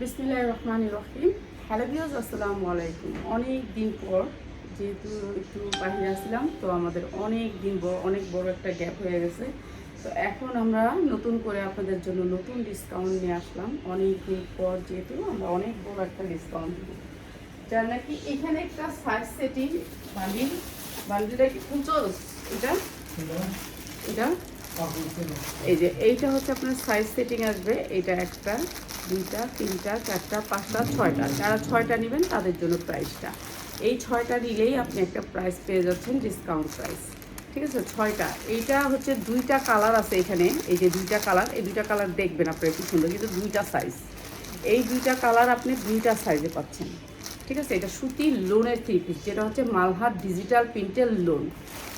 বিসমিল্লাহির রহমানির রহিম। Hello viewers, আসসালামু আলাইকুম। অনেক দিন পর যেহেতু একটু বাইরে আসলাম, তো আমাদের অনেক বড় একটা গ্যাপ হয়ে গেছে। তো এখন আমরা নতুন করে আপনাদের জন্য নতুন ডিসকাউন্ট নিয়ে আসলাম। অনেক দিন পর যেহেতু আমরা অনেক বড় একটা ডিসকাউন্ট দিব, যার নাকি এখানে একটা সাইজ সেটিং বান্ডিলটা কি খুলছো এটা এটা এই যে এইটা হচ্ছে আপনার সাইজ সেটিং আসবে। এটা একটা, দুইটা, তিনটা, চারটা, পাঁচটা, ছয়টা। যারা ছয়টা নেবেন তাদের জন্য প্রাইসটা এই ছয়টা নিলেই আপনি একটা প্রাইস পেয়ে যাচ্ছেন, ডিসকাউন্ট প্রাইস। ঠিক আছে, ছয়টা। এইটা হচ্ছে দুইটা কালার আছে এখানে। এই যে দুইটা কালার, এই দুইটা কালার দেখবেন আপনারা কি সুন্দর, কিন্তু দুইটা সাইজ। এই দুইটা কালার আপনি দুইটা সাইজে পাচ্ছেন। ঠিক আছে, এটা সুতি লোনের 3 পিস, যেটা হচ্ছে মালহার ডিজিটাল প্রিন্টের লোন।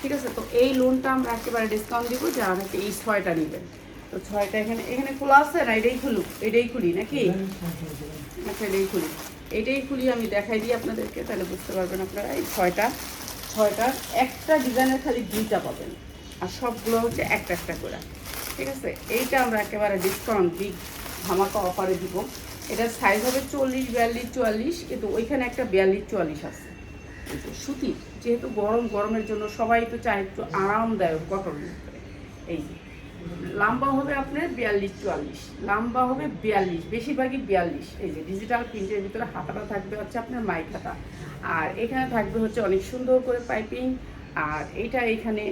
ঠিক আছে, তো এই লোনটা আমরা একেবারে ডিসকাউন্ট দিব যারা নাকি এই ছয়টা নেবেন। তো ছয়টা এখানে খোলা আছে না? এটাই খুলি নাকি? আচ্ছা, এটাই খুলি আমি দেখাই দিই আপনাদেরকে, তাহলে বুঝতে পারবেন আপনারা। এই ছয়টার একটা ডিজাইনের খালি দুইটা পাবেন, আর সবগুলো হচ্ছে একটা একটা করে। ঠিক আছে, এইটা আমরা একেবারে ডিসকাউন্ট বিগ ধামাকা অফারে দিব। এটার সাইজ হবে 40, 42, 44, কিন্তু ওইখানে একটা 42, 44 আছে। সুতি, যেহেতু গরমের জন্য সবাই তো চায় একটু আরামদায়ক কটন। এই যে লম্বা হবে আপনার 42, 44, লম্বা হবে 42, বেশিরভাগই 42। এই যে ডিজিটাল প্রিন্টের ভিতরে হাতাটা থাকবে হচ্ছে আপনার মাইক হাতা, আর এখানে থাকবে হচ্ছে অনেক সুন্দর করে পাইপিং। আর এইটা এখানে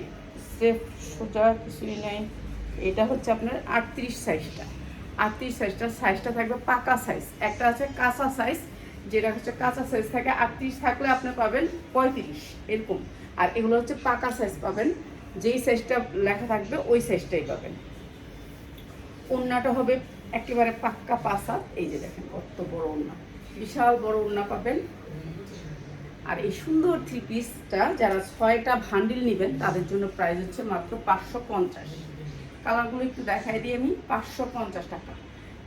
স্টেপ সোজা কিছুই নেই। এটা হচ্ছে আপনার 38 সাইজটা। 38 সাইজটা থাকবে পাকা সাইজ। একটা আছে কাঁচা সাইজ, যেটা হচ্ছে কাঁচা সাইজ থাকে 38, থাকলে আপনি পাবেন 35 এরকম। আর এগুলো হচ্ছে পাকা সাইজ পাবেন, যেই সাইজটা লেখা থাকবে ওই সাইজটাই পাবেন। ওড়নাটা হবে একেবারে পাক্কা পাসা। এই যে দেখেন কত বড় ওড়না, বিশাল বড় ওড়না পাবেন। আর এই সুন্দর 3 পিসটা যারা 6টা ভান্ডিল নেবেন তাদের জন্য প্রাইস হচ্ছে মাত্র 550। কালারগুলো একটু দেখাই দিই আমি। 550 টাকা।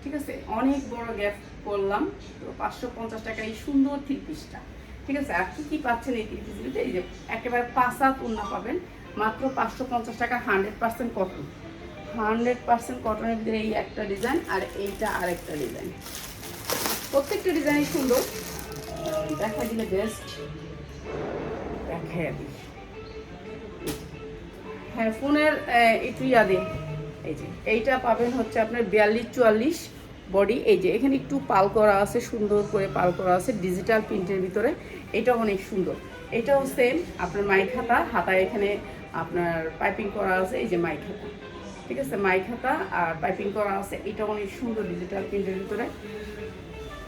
ঠিক আছে, অনেক বড় গ্যাপ করলাম, তো 550 টাকা এই সুন্দর 3 পিসটা। ঠিক আছে, আর কি পাচ্ছেন এই 3 পিসগুলোতে? এই যে একেবারে পাসা ওড়না পাবেন মাত্র 550 টাকা। 100% কটন, 100% কটনের ভিতরে এই একটা ডিজাইন, আর এইটা আরেকটা ডিজাইন। প্রত্যেকটা ডিজাইনই সুন্দর। দেখা দিলে বেস্ট দেখাই দিই। হ্যাঁ, ফোনের একটু ইয়াদে। এই যে এইটা পাবেন হচ্ছে আপনার 42, 44 বডি। এই যে এখানে একটু পাল করা আছে, সুন্দর করে পাল করা আছে ডিজিটাল প্রিন্টের ভিতরে। এটা অনেক সুন্দর। এটাও সেম আপনার মাইক হাতায় এখানে আপনার পাইপিং করা আছে। এই যে মাইক হাতা, ঠিক আছে, মাইক হাতা আর পাইপিং করা আছে। এটা অনেক সুন্দর ডিজিটাল প্রিন্টের ভিতরে।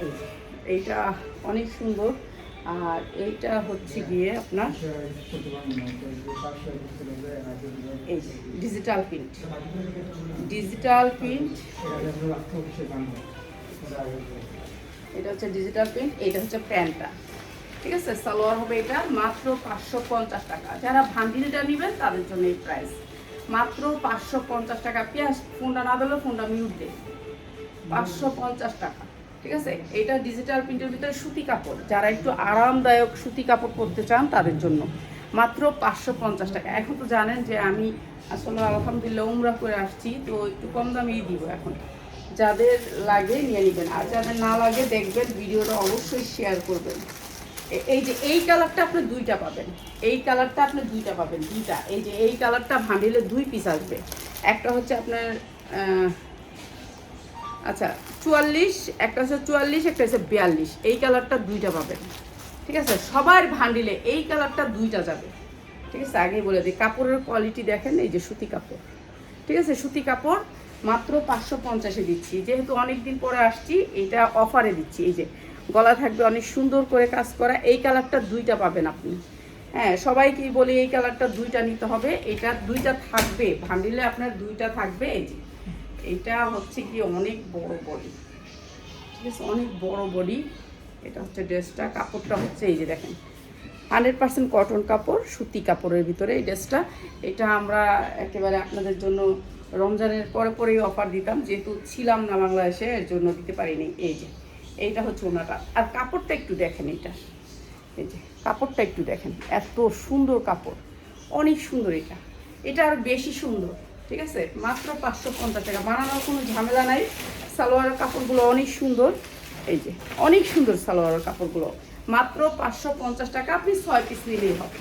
এই যে এইটা অনেক সুন্দর। আর এইটা হচ্ছে গিয়ে আপনার এই যে ডিজিটাল প্রিন্ট, এটা হচ্ছে ডিজিটাল প্রিন্ট। এটা হচ্ছে প্যান্টটা। ঠিক আছে, সালোয়ার হবে এটা মাত্র 550 টাকা। যারা ভান্ডিলটা নেবেন তাদের জন্য এই প্রাইস মাত্র 550 টাকা। পেঁয়াজ ফোনটা না দিলেও ফোনটা মিউট দেয়। 550 টাকা। ঠিক আছে, এটা ডিজিটাল প্রিন্টের ভিতরে সুতি কাপড়, যারা একটু আরামদায়ক সুতি কাপড় পরতে চান তাদের জন্য মাত্র 550 টাকা। এখন তো জানেন যে আমি আসলে আলহামদুলিল্লাহ উমরা করে আসছি, তো একটু কম দামেই দিব এখন। যাদের লাগে নিয়ে নেবেন, আর যাদের না লাগে দেখবেন ভিডিওটা অবশ্যই শেয়ার করবেন। এই যে এই কালারটা আপনি দুইটা পাবেন, দুইটা। এই যে এই কালারটা ভান্ডিলে 2 পিস আসবে। একটা হচ্ছে আপনার আচ্ছা 44, একটা হচ্ছে 44, একটা হচ্ছে 42। এই কালারটা দুইটা পাবেন। ঠিক আছে, সবার ভান্ডিলে এই কালারটা দুইটা যাবে। ঠিক আছে, আগেই বলে দিই কাপড়ের কোয়ালিটি দেখেন। এই যে সুতি কাপড়, ঠিক আছে, সুতি কাপড় মাত্র 550-এ দিচ্ছি, যেহেতু অনেক দিন পরে আসছি এটা অফারে দিচ্ছি। এই যে গলা থাকবে অনেক সুন্দর করে কাজ করা। এই কালারটা দুইটা পাবেন আপনি। হ্যাঁ, সবাইকেই বলি এই কালারটা দুইটা নিতে হবে। এটা দুইটা থাকবে ভান্ডিলে, আপনার দুইটা থাকবে। এই যে এটা হচ্ছে কি অনেক বড় বডি, ঠিক আছে, অনেক বড় বডি। এটা হচ্ছে ড্রেসটা, কাপড়টা হচ্ছে এই যে দেখেন 100% কটন কাপড়, সুতি কাপড়ের ভিতরে এই ড্রেসটা। এটা আমরা একেবারে আপনাদের জন্য রমজানের পরেই অফার দিতাম, যেহেতু ছিলাম না বাংলাদেশে, এর জন্য দিতে পারিনি। এই যে এইটা হচ্ছে ওনাটা। আর কাপড়টা একটু দেখেন, এই যে কাপড়টা একটু দেখেন, এত সুন্দর কাপড়, অনেক সুন্দর। এটা আর বেশি সুন্দর। ঠিক আছে, মাত্র 550 টাকা। বানানোর কোনো ঝামেলা নাই। সালোয়ারের কাপড়গুলো অনেক সুন্দর। এই যে অনেক সুন্দর সালোয়ারের কাপড়গুলো, মাত্র 550 টাকা। আপনি 6 পিস নিলেই হবে,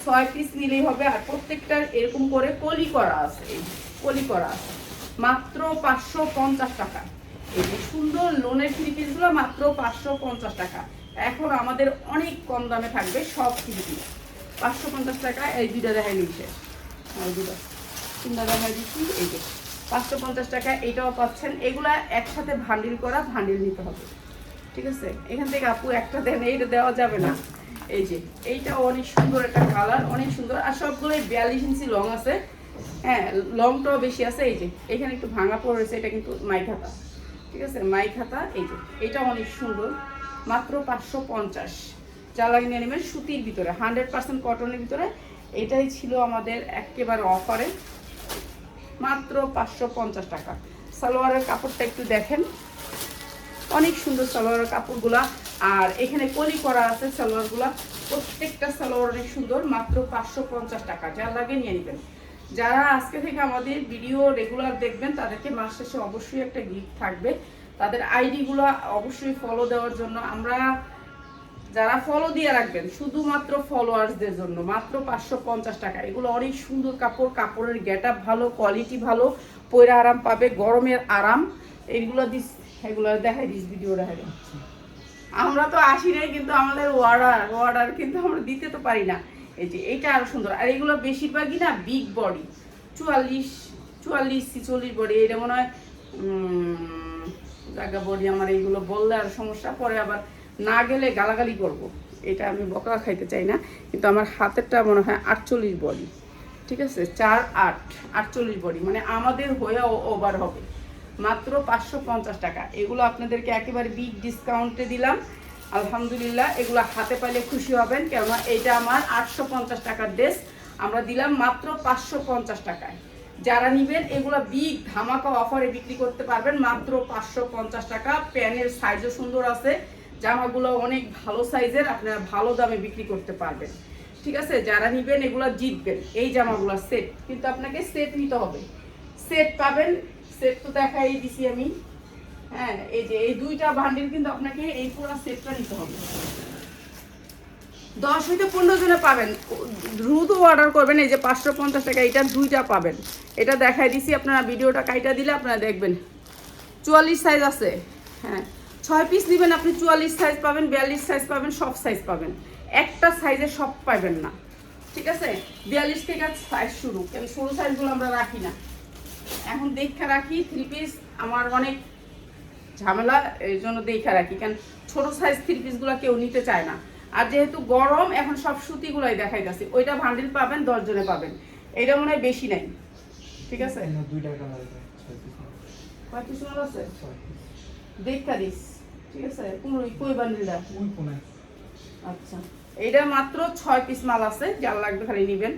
6 পিস নিলেই হবে। আর প্রত্যেকটার এরকম করে কলি করা আছে, এই কলি করা আছে, মাত্র 550 টাকা। এই যে সুন্দর লোনের 3 পিসগুলো মাত্র 550 টাকা। এখন আমাদের অনেক কম দামে থাকবে সব 3 পিস 550 টাকা। এই দুইটা দেখাই নিচ্ছে, এই দুটো 3টা দেখাই দিচ্ছি। এই যে 550 টাকা এইটাও পাচ্ছেন। এগুলা একসাথে ভান্ডিল করা, ভান্ডিল নিতে হবে, ঠিক আছে। এখান থেকে আপু একটা দেন, এইটা দেওয়া যাবে না। এই যে এইটা অনেক সুন্দর একটা কালার, অনেক সুন্দর। আর সবগুলোই 42 ইঞ্চি লং আছে, হ্যাঁ লংটাও বেশি আছে। এই যে এখানে একটু ভাঙা পড়েছে, এটা কিন্তু মাই খাতা, ঠিক আছে, মাই খাতা। এই যে এটা অনেক সুন্দর, মাত্র 550। যা লাগে নিয়ে নেবেন, সুতির ভিতরে 100% কটনের ভিতরে। এটাই ছিল আমাদের একেবারে অফারে, মাত্র 550 টাকা। সালোয়ারের কাপড়টা একটু দেখেন, অনেক সুন্দর সালোয়ারের কাপড়গুলা। আর এখানে কলি করা আছে সালোয়ারগুলা, প্রত্যেকটা সালোয়ার অনেক সুন্দর, মাত্র 550 টাকা। যা লাগে নিয়ে নেবেন। যারা আজকে থেকে আমাদের ভিডিও রেগুলার দেখবেন তাদেরকে মাস শেষে অবশ্যই একটা গিফট থাকবে। তাদের আইডিগুলো অবশ্যই ফলো দেওয়ার জন্য আমরা, যারা ফলো দিয়ে রাখবেন শুধুমাত্র ফলোয়ার্সদের জন্য, মাত্র 550 টাকা। এগুলো অনেক সুন্দর কাপড়, কাপড়ের গেটআপ ভালো, কোয়ালিটি ভালো, পরে আরাম পাবে, গরমের আরাম। এইগুলো দিস, এগুলো দেখাই দিস, ভিডিও দেখাই দিস। আমরা তো আসি নাই, কিন্তু আমাদের অর্ডার কিন্তু আমরা দিতে তো পারি না। এই যে এইটা আরো সুন্দর। আর এগুলো বেশিরভাগই না বিগ বডি, 44-46 বডি। এটা মনে হয় জায়গা বডি। আমার এইগুলো বললে আর সমস্যা, পরে আবার না গেলে গালাগালি করব। এটা আমি বকা খাইতে চাই না, কিন্তু আমার হাতেরটা মনে হয় 48 বডি, ঠিক আছে, 4-8 48 বডি, মানে আমাদের হয়ে ওভার হবে। মাত্র 550 টাকা। এগুলো আপনাদেরকে একেবারে বিগ ডিসকাউন্টে দিলাম, আলহামদুলিল্লাহ। এগুলো হাতে পাইলে খুশি হবেন, কেননা এটা আমার 850 টাকার ড্রেস, আমরা দিলাম মাত্র 550 টাকায়। যারা নেবেন এগুলো বিগ ধামাকা অফারে বিক্রি করতে পারবেন, মাত্র 550 টাকা। প্যানের সাইজও সুন্দর আছে, জামাগুলো অনেক ভালো সাইজের, আপনারা ভালো দামে বিক্রি করতে পারবেন, ঠিক আছে। যারা নেবেন এগুলো জিতবেন। এই জামাগুলো সেট, কিন্তু আপনাকে সেট নিতে হবে, সেট পাবেন। সেট তো দেখাই দিছি আমি, হ্যাঁ। এই যে এই দুইটা বান্ডিল, কিন্তু আপনাকে এই পুরো সেটটা নিতে হবে। 10 হইতে 15 জনে পাবেন, দ্রুত অর্ডার করবেন। এই যে 550 টাকা, এটা দুইটা পাবেন। এটা দেখাই দিছি, আপনারা ভিডিওটা কাইটা দিলে আপনারা দেখবেন। 44 সাইজ আছে, হ্যাঁ 6 পিস নেবেন আপনি, 44 সাইজ পাবেন, 42 সাইজ পাবেন, সব সাইজ পাবেন। একটা সাইজে সব পাবেন না, ঠিক আছে। 42 থেকে সাইজ শুরু, কেন ছোট সাইজগুলো আমরা রাখি না, এখন দেখা রাখি। 3 পিস আমার অনেক ঝামেলা, এই জন্য দেখা রাখি, কারণ ছোট সাইজ 3 পিসগুলো কেউ নিতে চায় না। আর যেহেতু গরম, এখন সব সুতিগুলাই দেখাইতেছি। ওইটা ভান্ডিল পাবেন 10 জনে পাবেন, এইটা মনে হয় বেশি নাই, ঠিক আছে। দেখা দিস, ঠিক আছে। কই বান্ডিলটা? আচ্ছা, এইটা মাত্র 6 পিস মাল আছে, যার লাগবে খালি নেবেন।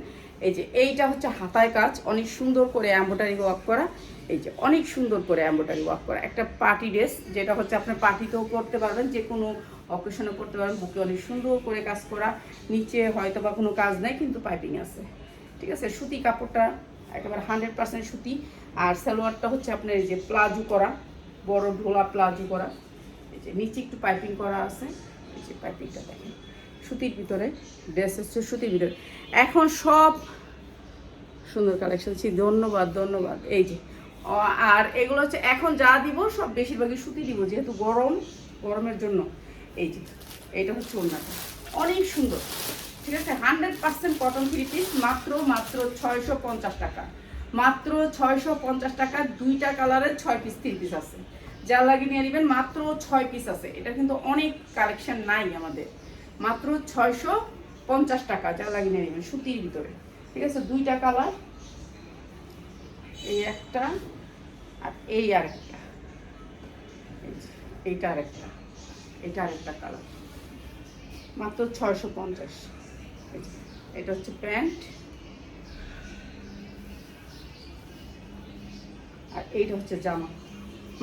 এই যে এইটা হচ্ছে হাতায় কাজ, অনেক সুন্দর করে এমব্রয়ডারি ওয়ার্ক করা। এই যে অনেক সুন্দর করে এমব্রয়ডারি ওয়ার্ক করা একটা পার্টি ড্রেস, যেটা হচ্ছে আপনার পার্টিতেও করতে পারবেন, যে কোনো অকেশনে করতে পারবেন। বুকে অনেক সুন্দর করে কাজ করা, নিচে হয়তো বা কোনো কাজ নেই, কিন্তু পাইপিং আছে, ঠিক আছে। সুতি কাপড়টা একেবারে 100% সুতি। আর সালোয়ারটা হচ্ছে আপনার এই যে প্লাজো করা, বড় ঢোলা প্লাজো করা। এই যে নিচে একটু পাইপিং করা আছে, এই যে পাইপিংটা দেখেন, সুতির ভিতরে ড্রেস হচ্ছে সুতির ভিতরে। এখন সব সুন্দর কালেকশন ছিল, ধন্যবাদ ধন্যবাদ। এই যে আর এগুলো হচ্ছে এখন যা দিব সব বেশিরভাগই সুতি দিব, যেহেতু গরমের জন্য। এই যে এইটা হচ্ছে ওড়নাটা, অনেক সুন্দর, ঠিক আছে। 100% কটন 3 পিস, মাত্র 650 টাকা, মাত্র 650 টাকা। দুইটা কালারের 6 পিস 3 পিস আছে, যা লাগিয়ে নিয়ে নেবেন। মাত্র 6 পিস আছে, এটা কিন্তু অনেক কালেকশন নাই আমাদের। মাত্র 650 টাকা, যা লাগিয়ে নিয়ে নেবেন, সুতির ভিতরে, ঠিক আছে। দুইটা কালার, এই একটা আর এই আরেকটা, এইটা আরেকটা, এটা আরেকটা কালার, মাত্র 650। এটা হচ্ছে প্যান্ট, আর এইটা হচ্ছে জামা,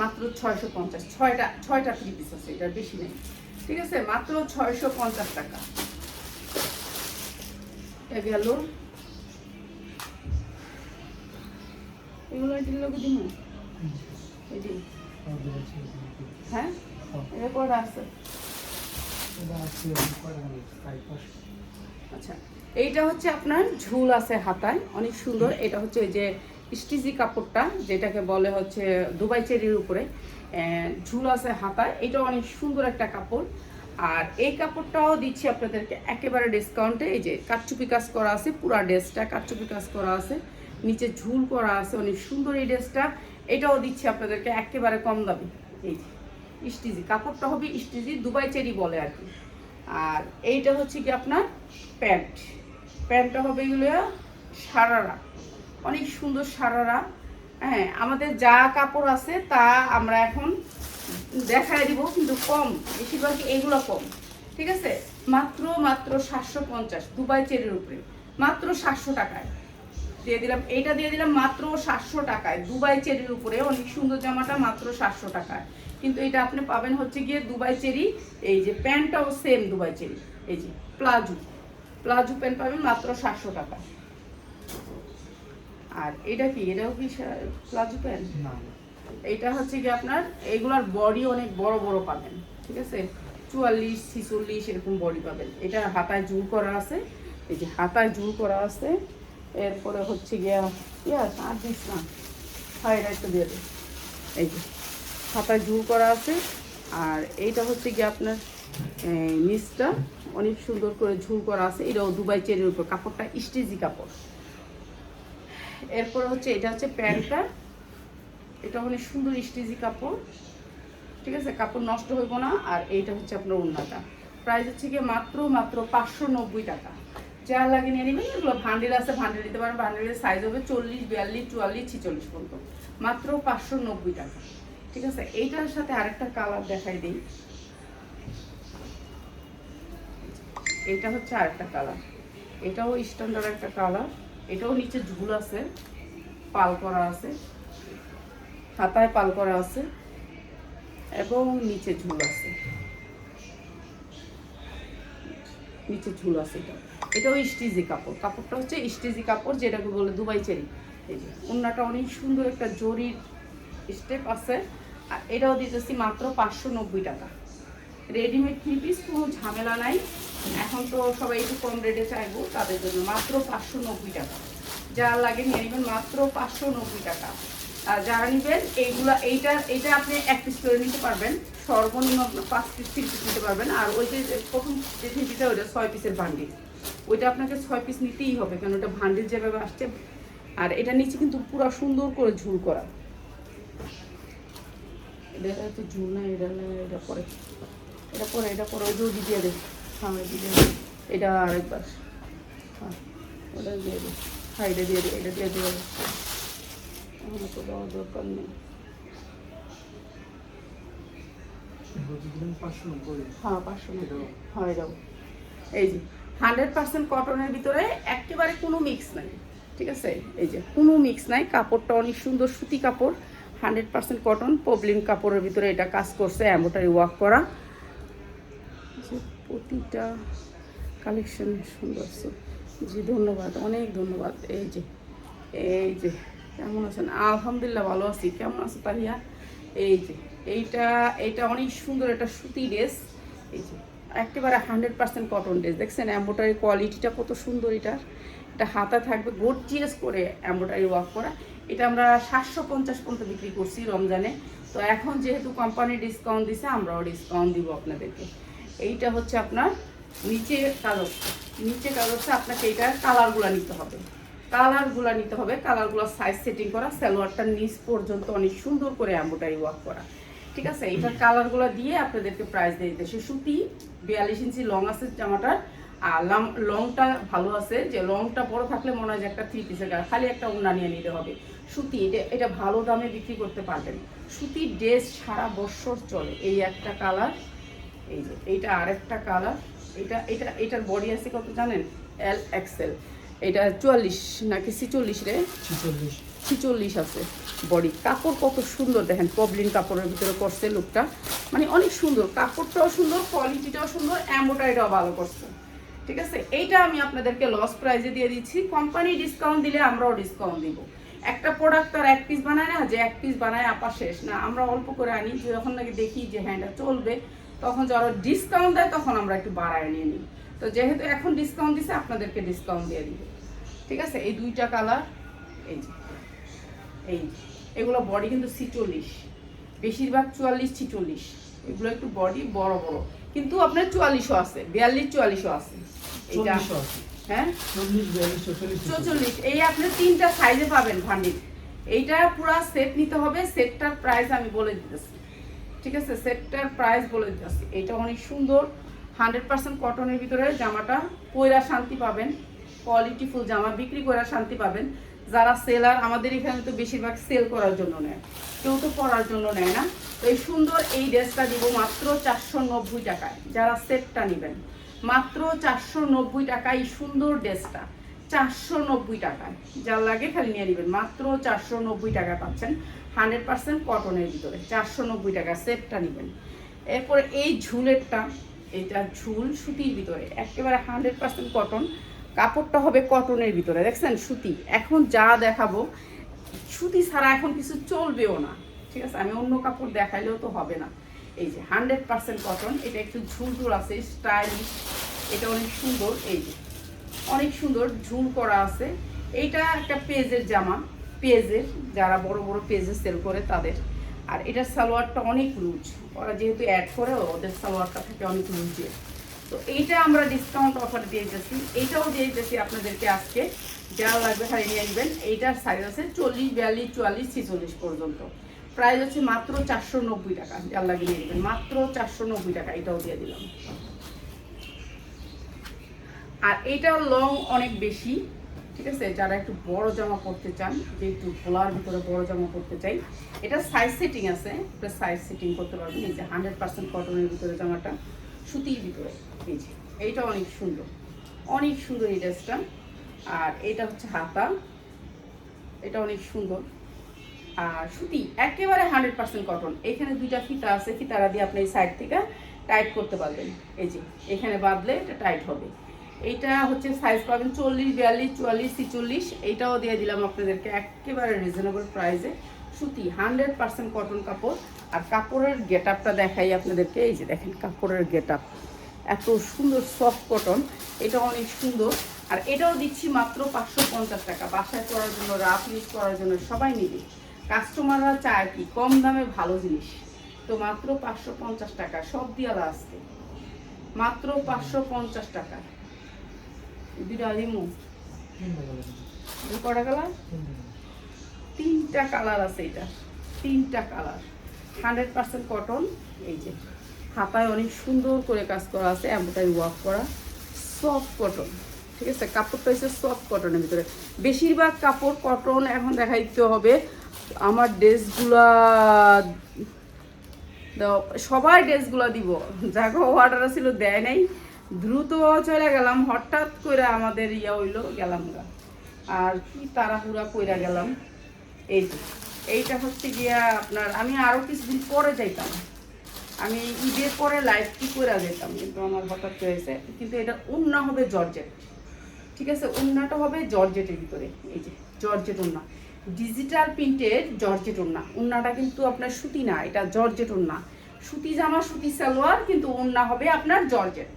মাত্র 650। ছয়টা 3 পিস আছে, এটার বেশি নেই, ঠিক আছে। মাত্র 650 টাকা। এটা গেল, এগুলো এটির লোক দিব, এটি হ্যাঁ রেকর্ড আছে। আচ্ছা, এইটা হচ্ছে আপনার ঝুল আছে হাতায়, অনেক সুন্দর। এটা হচ্ছে এই যে স্টিচি কাপড়টা, যেটাকে বলে হচ্ছে দুবাই চেরির উপরে ঝুল আছে হাতায়, এটা অনেক সুন্দর একটা কাপড়। আর এই কাপড়টাও দিচ্ছি আপনাদেরকে একেবারে ডিসকাউন্টে। এই যে কারচুপি কাজ করা আছে, পুরা ড্রেসটা কারচুপি কাজ করা আছে, নিচে ঝুল করা আছে, অনেক সুন্দর এই ড্রেসটা। এটাও দিচ্ছি আপনাদেরকে একেবারে কম দামে। এই যে স্টিচি কাপড়টা হবে, স্টিচি দুবাই চেরি বলে আর কি। আর এইটা হচ্ছে কি আপনার প্যান্টটা হবে এগুলো সারারা, অনেক সুন্দর সারারা। হ্যাঁ, আমাদের যা কাপড় আছে তা আমরা এখন দেখায় দিব, কিন্তু কম, বেশিরভাগ এগুলো কম। ঠিক আছে, মাত্র 750 দুবাই চেরির উপরে, মাত্র 700 টাকায় দিয়ে দিলাম। এইটা দিয়ে দিলাম মাত্র 700 টাকায় দুবাই চেরির উপরে, অনেক সুন্দর জামাটা মাত্র 700 টাকায়। কিন্তু এটা আপনি পাবেন হচ্ছে গিয়ে দুবাই চেরি। এই যে প্যান্টটাও সেম দুবাই চেরি, এই যে প্লাজো প্যান্ট পাবেন মাত্র 700 টাকা। আর এটা কি, এটাও কি প্লাজো প্যান্ট? এটা হচ্ছে কি আপনার এইগুলার বডি অনেক বড় বড় পাবেন। ঠিক আছে, 44 46 এরকম বডি পাবেন। এটা হাতায় জুল করা আছে, এই যে হাতায় জুল করা আছে। এরপরে হচ্ছে গিয়া আর দিস না, হয় এটা একটু দিয়ে দেয়। এই যে হাতায় জুল করা আছে। আর এইটা হচ্ছে গিয়ে আপনার নিচটা অনেক সুন্দর করে ঝুল করা আছে, এটাও দুবাই চেরির উপর, কাপড়টা স্টিচি কাপড়। এরপর হচ্ছে এটা হচ্ছে প্যান্টটা, এটা অনেক সুন্দর স্টিচি কাপড়। ঠিক আছে, কাপড় নষ্ট হইব না। আর এইটা হচ্ছে আপনার ওড়নাটা, প্রাইস হচ্ছে গিয়ে মাত্র 590 টাকা। যা লাগে নিয়ে নেবেন। এগুলো ভান্ডেল আছে, ভান্ডেল নিতে পারেন। ভান্ডেলের সাইজ হবে 40 42 44 46 পর্যন্ত, মাত্র 590 টাকা। ঠিক আছে, এইটার সাথে আরেকটা কালার দেখাই দিই। এটা হচ্ছে আরেকটা কালার, এটাও স্ট্যান্ডার্ড একটা কালার। এটাও নিচে ঝুল আছে, পাল করা আছে, হাতায় পাল করা আছে এবং নিচে ঝুল আছে, নিচে ঝুল আছে। এটাও স্টিচি কাপড়, কাপড়টা হচ্ছে স্টিচি কাপড়, যেটাকে বলে দুবাই চেরি। এই যে ওড়নাটা অনেক সুন্দর একটা জরির স্টেপ আছে। আর এটাও দিতেছি মাত্র 590 টাকা। রেডিমেড 3 পিস কোনো ঝামেলা নাই, এখন তো সবাই একটু কম রেটে চাইবো, তাদের জন্য মাত্র 590 টাকা। যা লাগে নিয়ে নেবেন মাত্র 590 টাকা। আর যারা নেবেন এইটা আপনি 1 পিস করে নিতে পারবেন, সর্বনিম্ন 5 পিস 3 পিস নিতে পারবেন। আর ওই যে প্রথম যে 3 পিসটা, ওইটা 6 পিসের ভান্ডিল, ওইটা আপনাকে 6 পিস নিতেই হবে, কারণ ওটা ভান্ডিল যেভাবে আসছে। আর এটা নিচে কিন্তু পুরো সুন্দর করে ঝুল করা, এটা তো ঝুল না, এটা পরে ওই যে দিয়ে দেবে। হ্যাঁ, এটা আরেকবার, হ্যাঁ ওটা দিয়ে দেবে, হ্যাঁ এটা দিয়ে দেবে, এটা দিয়ে দেবে। আমার তো দেওয়ার দরকার নেই। হ্যাঁ 590, হ্যাঁ এটাও। এই যে 100% কটনের ভিতরে, একেবারে কোনো মিক্স নাই। ঠিক আছে, এই যে কোনো মিক্স নাই। কাপড়টা অনেক সুন্দর সুতি কাপড়, 100% কটন, পবলিন কাপড়ের ভিতরে এটা কাজ করছে, এমব্রয়ডারি ওয়ার্ক করা। প্রতিটা কালেকশন সুন্দর। জি ধন্যবাদ, অনেক ধন্যবাদ। এই যে কেমন আছেন? আলহামদুলিল্লাহ ভালো আছি। কেমন আছো তাহিয়া? এই যে এইটা অনেক সুন্দর একটা সুতি ড্রেস। এই যে একেবারে 100% কটন ড্রেস, দেখছেন এমব্রয়ডারি কোয়ালিটিটা কত সুন্দর। এটা হাতা থাকবে গর্জিয়াস করে এমব্রয়ডারি ওয়ার্ক করা। এটা আমরা 750 পর্যন্ত বিক্রি করছি রমজানে। তো এখন যেহেতু কোম্পানি ডিসকাউন্ট দিছে, আমরাও ডিসকাউন্ট দিব আপনাদেরকে। এইটা হচ্ছে আপনার নিচে কাগজটা আপনাকে এইটার কালারগুলো নিতে হবে, কালারগুলো সাইজ সেটিং করা, সালোয়ারটার নিচ পর্যন্ত অনেক সুন্দর করে এমব্রয়ডারি ওয়ার্ক করা। ঠিক আছে, এইটার কালারগুলো দিয়ে আপনাদেরকে প্রাইস দিয়ে দিতে। সে সুতি 42 ইঞ্চি লং আছে জামাটার। আর লংটা ভালো আছে, যে লংটা বড় থাকলে মনে হয় যে একটা 3 পিসের গায়ে, খালি একটা ওড়না নিয়ে নিতে হবে। সুতি এটা ভালো দামে বিক্রি করতে পারবেন। সুতির ড্রেস সারা বছর চলে। এই একটা কালার, এই যে এইটা আরেকটা কালার। এটার বডি আছে কত জানেন? LXL। এটা 44 নাকি 46 রে? 46 আছে বডি। কাপড় কত সুন্দর দেখেন, পবলিন কাপড়ের ভিতরে করছে লুকটা, মানে অনেক সুন্দর। কাপড়টাও সুন্দর, কোয়ালিটিটাও সুন্দর, এমব্রয়ডারিটাও ভালো করছে। ঠিক আছে, এইটা আমি আপনাদেরকে লস প্রাইজে দিয়ে দিচ্ছি। কোম্পানি ডিসকাউন্ট দিলে আমরাও ডিসকাউন্ট দিব। একটা প্রোডাক্ট তো আর এক পিস বানায় না যে এক পিস বানায় আপা শেষ না, আমরা অল্প করে আনি, যখন নাকি দেখি যে হ্যাঁ এটা চলবে তখন যারা ডিসকাউন্ট দেয় তখন আমরা একটু বাড়ায় নিয়ে নিই। তো যেহেতু এখন ডিসকাউন্ট দিচ্ছে আপনাদেরকে ডিসকাউন্ট দিয়ে দিব, ঠিক আছে। এই দুইটা কালার, এই যে এই এগুলো বডি কিন্তু 46, বেশিরভাগ 44-46, এগুলো একটু বডি বড় বড়, কিন্তু আপনার 44ও আছে, 42-44ও আছে। এইটা হ্যাঁ 44, এই আপনি তিনটা সাইজে পাবেন ভান্ডিল। এইটা পুরো সেট নিতে হবে, সেটটার প্রাইস আমি বলে দিতেছি, ঠিক আছে, সেটটার প্রাইস বলে দিতেছি। এটা অনেক সুন্দর 100% কটনের ভিতরে, জামাটা পয়রা শান্তি পাবেন, কোয়ালিটিফুল জামা বিক্রি করে শান্তি পাবেন। যারা সেলার, আমাদের এখানে তো বেশিরভাগ সেল করার জন্য নেয়, কেউ তো পরার জন্য নেয় না। তো এই সুন্দর এই ড্রেসটা দিব মাত্র 490 টাকায়, যারা সেটটা নেবেন মাত্র 490 টাকায়। এই সুন্দর ড্রেসটা 490 টাকায়, যার লাগে খালি নিয়ে নেবেন, মাত্র 490 টাকা পাচ্ছেন 100% কটনের ভিতরে, 490 টাকা সেটটা নেবেন। এরপরে এই ঝুলেরটা, এটা ঝুল সুতির ভিতরে, একেবারে 100% কটন, কাপড়টা হবে কটনের ভিতরে, দেখছেন সুতি। এখন যা দেখাবো সুতি ছাড়া এখন কিছু চলবেও না, ঠিক আছে, আমি অন্য কাপড় দেখাইলেও তো হবে না। এই যে 100% কটন, এটা একটু ঝুল আছে, স্টাইলিশ, এটা অনেক সুন্দর, এই যে অনেক সুন্দর ঝুল করা আছে। এইটা একটা পেজের জামা, পেজের যারা বড় বড় পেজে সেল করে তাদের। আর এটার সালোয়ারটা অনেক লুজ, ওরা যেহেতু অ্যাড করে ওদের সালোয়ারটা থাকে অনেক লুজে। তো এইটা আমরা ডিসকাউন্ট অফার দিয়ে দিতেছি, এইটাও দিয়ে দিতেছি আপনাদেরকে আজকে, যারা লাগবে খালি নিয়ে নেবেন। এইটার সাইজ আছে 40, 42, 44, 46 পর্যন্ত, প্রাইস হচ্ছে মাত্র 490 টাকা, যার লাগে নিয়ে নেবেন মাত্র 490 টাকা, এটাও দিয়ে দিলাম। আর এইটাও লং অনেক বেশি, ঠিক আছে, যারা একটু বড় জামা পরতে চান, যে একটু খোলার ভিতরে বড় জামা পরতে চাই, এটা সাইজ সেটিং আছে, এটা সাইজ সেটিং করতে পারবেন। এই যে 100% কটনের ভিতরে জামাটা, সুতির ভিতরে, এই যে এইটা অনেক সুন্দর, অনেক সুন্দর এই ড্রেসটা। আর এটা হচ্ছে হাতা, এটা অনেক সুন্দর, আর সুতি একেবারে 100% কটন। এখানে দুইটা ফিতা আছে, ফিতারা দিয়ে আপনি এই সাইড থেকে টাইট করতে পারবেন, এই যে এখানে বাঁধলে এটা টাইট হবে। এইটা হচ্ছে সাইজ পাবেন 40, 42, 44, 46, এইটাও দিয়ে দিলাম আপনাদেরকে একেবারে রিজনেবল প্রাইসে। সুতি 100% কটন কাপড়। আর কাপড়ের গেট আপটা দেখাই আপনাদেরকে, এই যে দেখেন কাপড়ের গেট আপ, এত সুন্দর সফট কটন, এটা অনেক সুন্দর। আর এটাও দিচ্ছি মাত্র 550 টাকা, বাসায় পরার জন্য, রাফ ইউজ করার জন্য সবাই নিবে। কাস্টমাররা চায় কি কম দামে ভালো জিনিস, তো মাত্র 550 টাকা, সব দিয়া আসছে মাত্র 550 টাকা। দুইটা দিমু, কটা কালার, তিনটা কালার আছে, এটা তিনটা কালার, 100% কটন। এই যে হাতায় অনেক সুন্দর করে কাজ করা আছে, এমব্রয়ডারি ওয়ার্ক করা, সফট কটন, ঠিক আছে, কাপড়টা হচ্ছে সফট কটনের ভিতরে, বেশিরভাগ কাপড় কটন। এখন দেখাইতে হবে আমার ড্রেসগুলা, সবাই ড্রেসগুলো দিব, যাকে অর্ডার ছিল দেয় নাই, দ্রুত চলে গেলাম, হঠাৎ করে আমাদের ইয়া হইলো, গেলাম গা, আর কি তাড়াহুড়া কইরা গেলাম। এই যে এইটা হচ্ছে গিয়া আপনার, আমি আরও কিছুদিন পরে যাইতাম, আমি ঈদের পরে লাইভ কি করে যেতাম, কিন্তু আমার হঠাৎ হয়েছে। কিন্তু এটা ওড়না হবে জর্জেট, ঠিক আছে, ওড়নাটা হবে জর্জেটের ভিতরে, এই যে জর্জেট ওড়না, ডিজিটাল প্রিন্টের জর্জেট ওড়না। ওড়নাটা কিন্তু আপনার সুতি না, এটা জর্জেট ওড়না, সুতি জামা সুতি সালোয়ার, কিন্তু ওড়না হবে আপনার জর্জেট,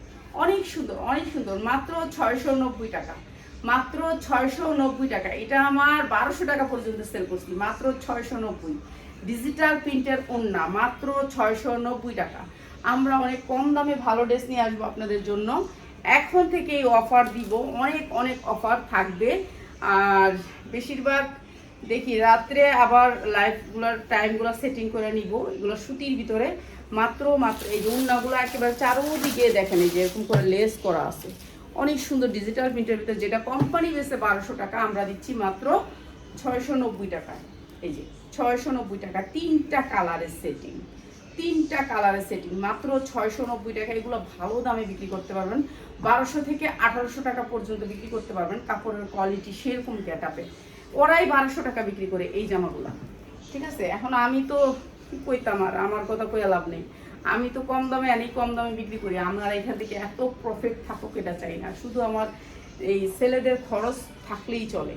অনেক সুন্দর, অনেক সুন্দর, মাত্র 690 টাকা, মাত্র 690 টাকা। এটা আমার 1200 টাকা পর্যন্ত সেল করছি, মাত্র 690। ডিজিটাল প্রিন্টের ওড়না মাত্র 690 টাকা। আমরা অনেক কম দামে ভালো ড্রেস নিয়ে আসবো আপনাদের জন্য, এখন থেকে এই অফার দিব, অনেক অনেক অফার থাকবে। আর বেশিরভাগ দেখি রাত্রে আবার লাইভগুলোর টাইমগুলো সেটিং করে নিব, এগুলো সুতির ভিতরে, মাত্র এই যে ওড়নাগুলো একেবারে চারোদিকে দেখেন, এই যে এরকম করে লেস করা আছে, অনেক সুন্দর ডিজিটাল প্রিন্টের ভিতরে, যেটা কোম্পানি বেসে 1200 টাকা, আমরা দিচ্ছি মাত্র 690 টাকায়। এই যে 690 টাকা, তিনটা কালারের সেটিং, তিনটা কালারের সেটিং, মাত্র 690 টাকা। এগুলো ভালো দামে বিক্রি করতে পারবেন, 1200 থেকে 1800 টাকা পর্যন্ত বিক্রি করতে পারবেন। কাপড়ের কোয়ালিটি সেরকম গেটাপে, ওরাই 1200 টাকা বিক্রি করে এই জামাগুলো, ঠিক আছে। এখন আমি তো কি কইতাম, আর আমার কথা কইয়া লাভ নেই, আমি তো কম দামে আনি, কম দামে বিক্রি করি, আমরা এখান থেকে এত প্রফিট থাকুক এটা চাই না, শুধু আমার এই ছেলেদের খরচ থাকলেই চলে,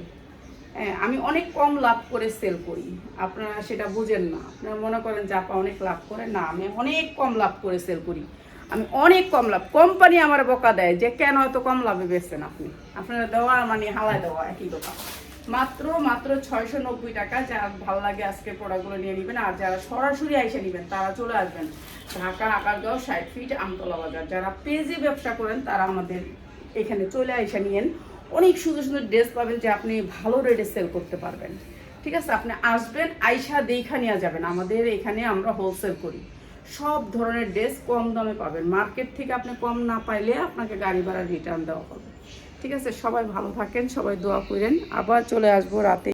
হ্যাঁ, আমি অনেক কম লাভ করে সেল করি, আপনারা সেটা বুঝেন না। আপনারা মনে করেন যে আপা অনেক লাভ করে, না, আমি অনেক কম লাভ করে সেল করি। আমি অনেক কম লাভ, কোম্পানি আমার বকা দেয় যে কেন এত কম লাভে বেচছেন আপনি, আপনারা দেওয়া মানে হালায় দেওয়া একই কথা। মাত্র মাত্র 690 টাকা। যার ভালো লাগে আজকে প্রোডাক্টগুলো নিয়ে নেবেন, আর যারা সরাসরি আইসা নেবেন তারা চলে আসবেন ঢাকা আকারগাঁও 60 ফিট আমতলা বাজার। যারা পেজে ব্যবসা করেন তারা আমাদের এখানে চলে আইসা নিয়েন, অনেক সুন্দর সুন্দর ড্রেস পাবেন যে আপনি ভালো রেটে সেল করতে পারবেন। ঠিক আছে, আপনি আসবেন, আইসা দেখা নিয়ে যাবেন। আমাদের এখানে আমরা হোলসেল করি, সব ধরনের ড্রেস কম দামে পাবেন। মার্কেট থেকে আপনি কম না পাইলে আপনাকে গাড়ি ভাড়া রিটার্ন দেওয়া হবে। ঠিক আছে, সবাই ভালো থাকেন, সবাই দোয়া করেন। আবার চলে আসবো রাতে।